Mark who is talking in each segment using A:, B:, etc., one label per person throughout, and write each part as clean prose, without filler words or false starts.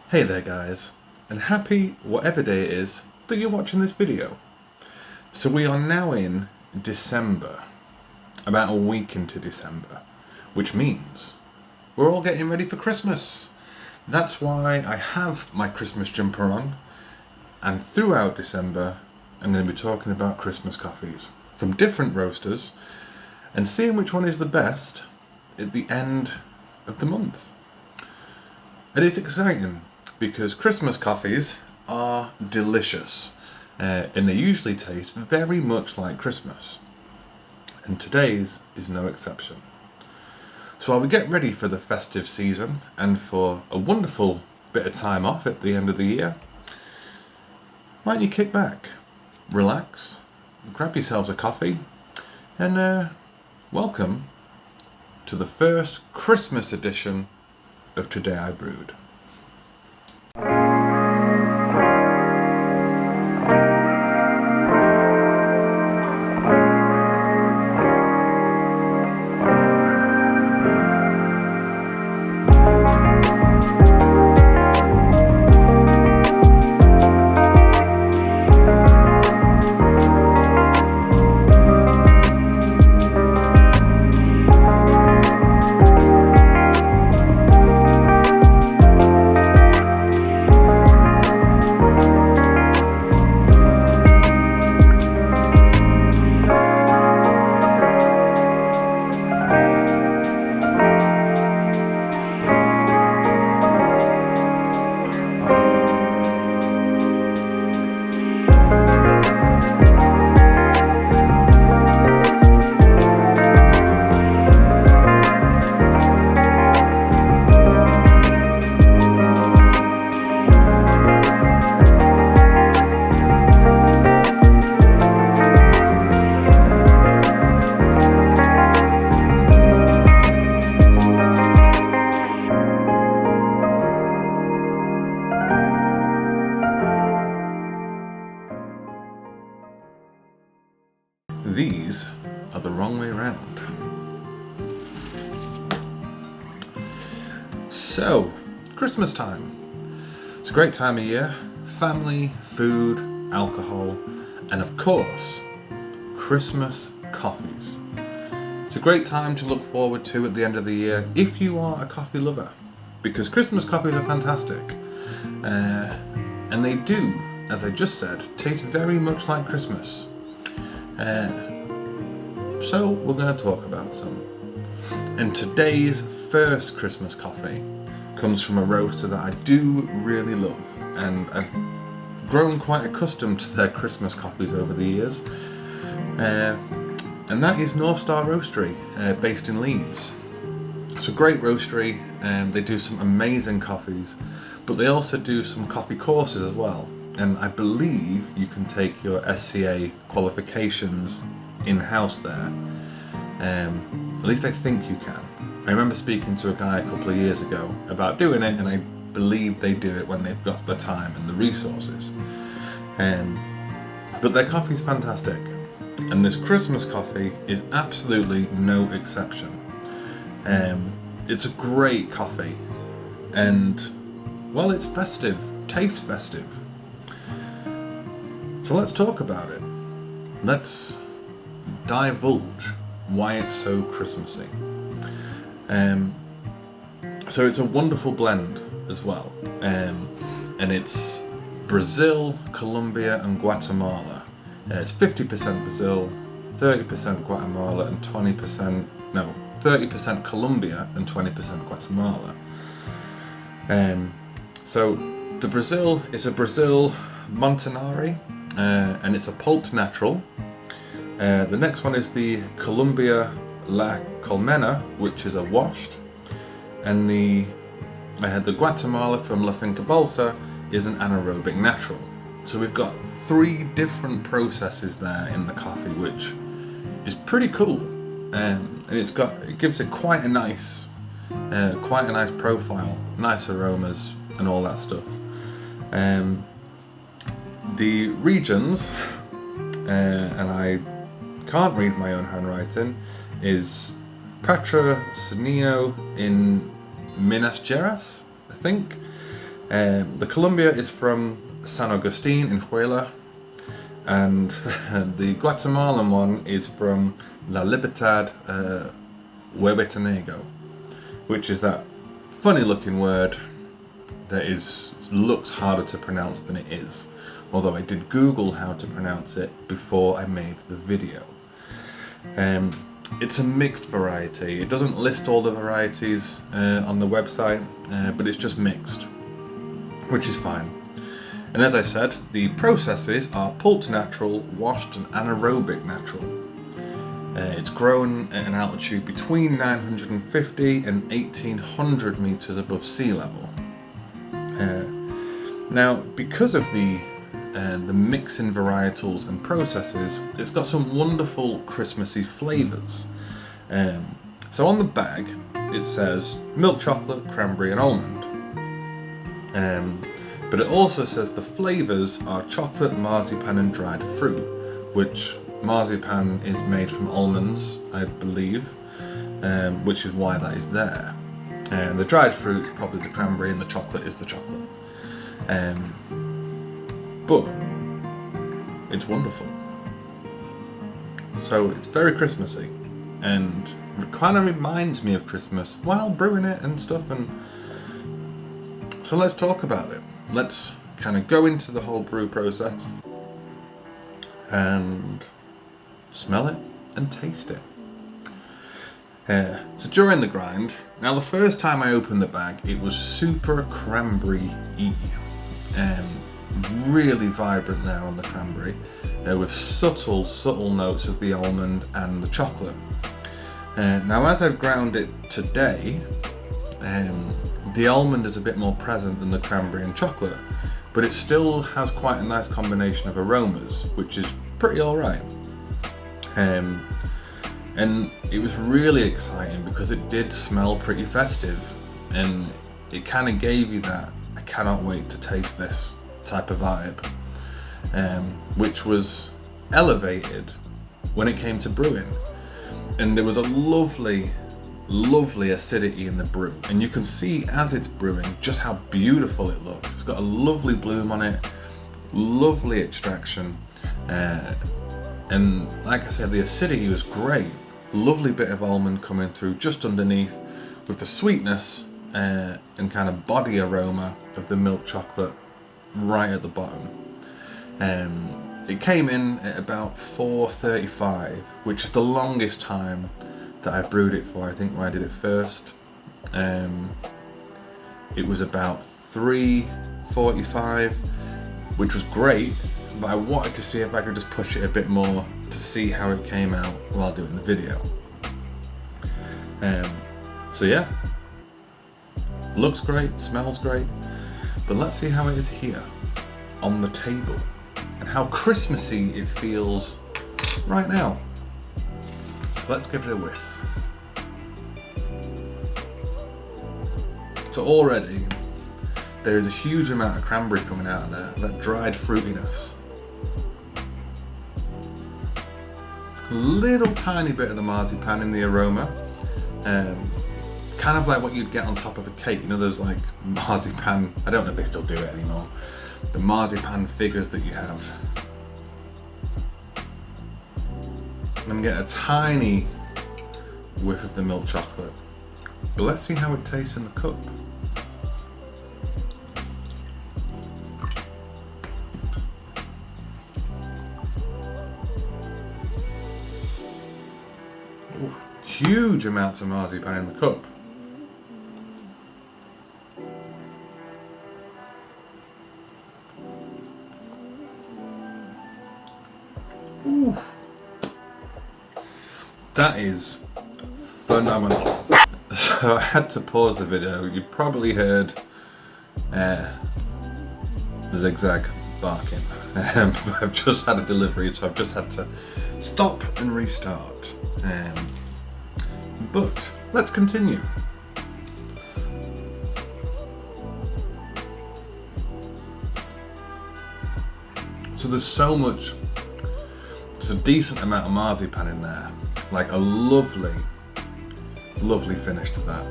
A: Hey there guys, and happy whatever day it is that you're watching this video. So we are now in December, about a week into December, which means we're all getting ready for Christmas. That's why I have my Christmas jumper on, and throughout December I'm going to be talking about Christmas coffees from different roasters and seeing which one is the best at the end of the month. And it's exciting because Christmas coffees are delicious and they usually taste very much like Christmas. And today's is no exception. So while we get ready for the festive season and for a wonderful bit of time off at the end of the year, why don't you kick back, relax, grab yourselves a coffee, and welcome to the first Christmas edition of Today I Brewed. These are the wrong way round. So, Christmas time. It's a great time of year. Family, food, alcohol, and of course, Christmas coffees. It's a great time to look forward to at the end of the year if you are a coffee lover, because Christmas coffees are fantastic. And they do, as I just said, taste very much like Christmas. So we're going to talk about some. And today's first Christmas coffee comes from a roaster that I do really love, and I've grown quite accustomed to their Christmas coffees over the years. And that is North Star Roastery, based in Leeds. It's a great roastery, and they do some amazing coffees, but they also do some coffee courses as well. And I believe you can take your SCA qualifications in-house there. At least I think you can. I remember speaking to a guy a couple of years ago about doing it, and I believe they do it when they've got the time and the resources. But their coffee's fantastic, and this Christmas coffee is absolutely no exception. It's a great coffee, and well, it's festive, tastes festive. So let's talk about it. Let's divulge why it's so Christmassy. So it's a wonderful blend as well. And it's Brazil, Colombia and Guatemala. It's 50% Brazil, 30% Guatemala and 30% Colombia and 20% Guatemala. So the Brazil is a Brazil Montanari, and it's a pulped natural. The next one is the Colombia La Colmena, which is a washed, and the Guatemala from La Finca Balsa is an anaerobic natural. So we've got three different processes there in the coffee, which is pretty cool, and it gives it quite a nice profile, nice aromas and all that stuff. The regions, and I can't read my own handwriting, is Patrocinio in Minas Gerais, I think. The Colombia is from San Agustin in Huila, and the Guatemalan one is from La Libertad, Huehuetenango, which is that funny looking word that looks harder to pronounce than it is, although I did Google how to pronounce it before I made the video. It's a mixed variety. It doesn't list all the varieties on the website, but it's just mixed, which is fine. And as I said, the processes are pulled natural, washed, and anaerobic natural. It's grown at an altitude between 950 and 1800 meters above sea level. Now, because of the mixing varietals and processes, it's got some wonderful Christmassy flavours. So on the bag it says milk chocolate, cranberry and almond. But it also says the flavours are chocolate, marzipan and dried fruit, which marzipan is made from almonds, I believe, which is why that is there. The dried fruit is probably the cranberry and the chocolate is the chocolate. But it's wonderful. So it's very Christmassy, and it kind of reminds me of Christmas while brewing it and stuff. And so let's talk about it. Let's kind of go into the whole brew process and smell it and taste it. So during the grind, now the first time I opened the bag, it was super cranberry-y. Really vibrant there on the cranberry, with subtle notes of the almond and the chocolate. Now as I've ground it today, the almond is a bit more present than the cranberry and chocolate, but it still has quite a nice combination of aromas, which is pretty alright. And it was really exciting because it did smell pretty festive, and it kind of gave you that I cannot wait to taste this type of vibe, which was elevated when it came to brewing. And there was a lovely acidity in the brew, and you can see as it's brewing just how beautiful it looks. It's got a lovely bloom on it, lovely extraction, and like I said, the acidity was great. Lovely bit of almond coming through just underneath, with the sweetness and kind of body aroma of the milk chocolate right at the bottom. It came in at about 4:35, which is the longest time that I've brewed it for. I think when I did it first, it was about 3:45, which was great, but I wanted to see if I could just push it a bit more to see how it came out while doing the video. So yeah, looks great, smells great, but let's see how it is here on the table and how Christmassy it feels right now. So let's give it a whiff. So already there is a huge amount of cranberry coming out of there, that dried fruitiness. Little tiny bit of the marzipan in the aroma, kind of like what you'd get on top of a cake. You know those like marzipan, I don't know if they still do it anymore, the marzipan figures that you have. I'm getting a tiny whiff of the milk chocolate, but let's see how it tastes in the cup. Ooh, huge amounts of marzipan in the cup. Ooh. That is phenomenal. So I had to pause the video. You probably heard Zigzag barking. I've just had a delivery, so I've just had to stop and restart. But let's continue. So there's a decent amount of marzipan in there, like a lovely finish to that.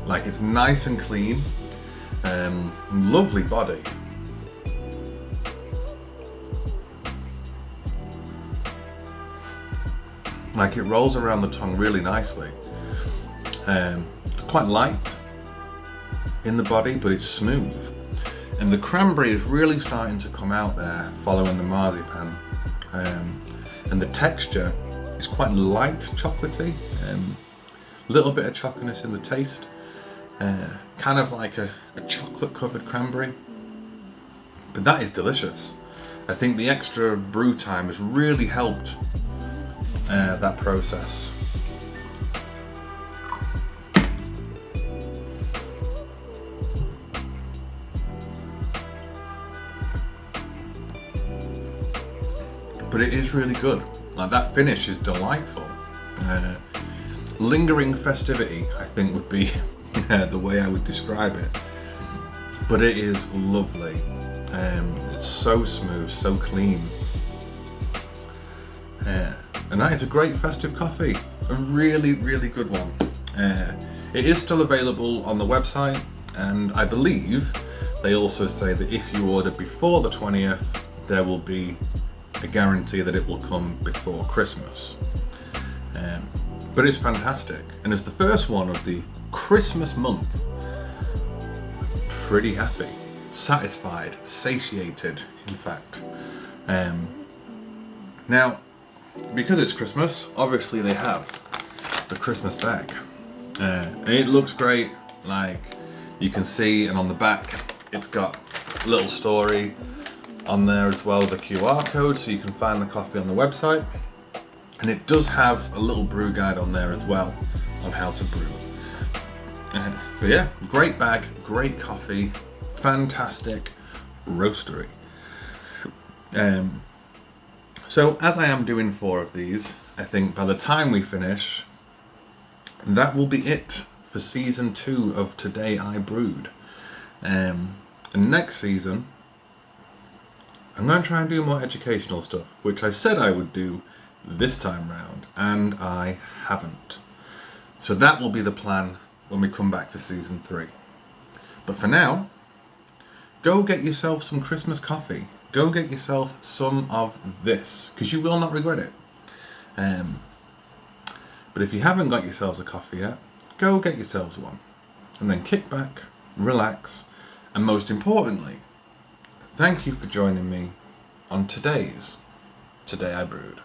A: Like, it's nice and clean, lovely body. Like, it rolls around the tongue really nicely. Quite light in the body, but it's smooth. And the cranberry is really starting to come out there following the marzipan. And the texture is quite light chocolatey. A little bit of chalkiness in the taste. Kind of like a chocolate covered cranberry. But that is delicious. I think the extra brew time has really helped that process. But it is really good. Like, that finish is delightful. Lingering festivity, I think, would be the way I would describe it. But it is lovely. It's so smooth, so clean. And that is a great festive coffee. A really, really good one. It is still available on the website, and I believe they also say that if you order before the 20th, there will be a guarantee that it will come before Christmas. But it's fantastic, and it's the first one of the Christmas month. Pretty happy, satisfied, satiated, in fact. Now, because it's Christmas, obviously they have the Christmas bag. And it looks great, like you can see, and on the back it's got a little story on there as well, the QR code, so you can find the coffee on the website. And it does have a little brew guide on there as well on how to brew. But yeah, great bag, great coffee, fantastic roastery. So as I am doing 4 of these, I think by the time we finish, that will be it for season 2 of Today I Brewed. And next season, I'm going to try and do more educational stuff, which I said I would do this time round, and I haven't. So that will be the plan when we come back for season 3. But for now, go get yourself some Christmas coffee. Go get yourself some of this, because you will not regret it. But if you haven't got yourselves a coffee yet, go get yourselves one. And then kick back, relax, and most importantly, thank you for joining me on today's Today I Brewed.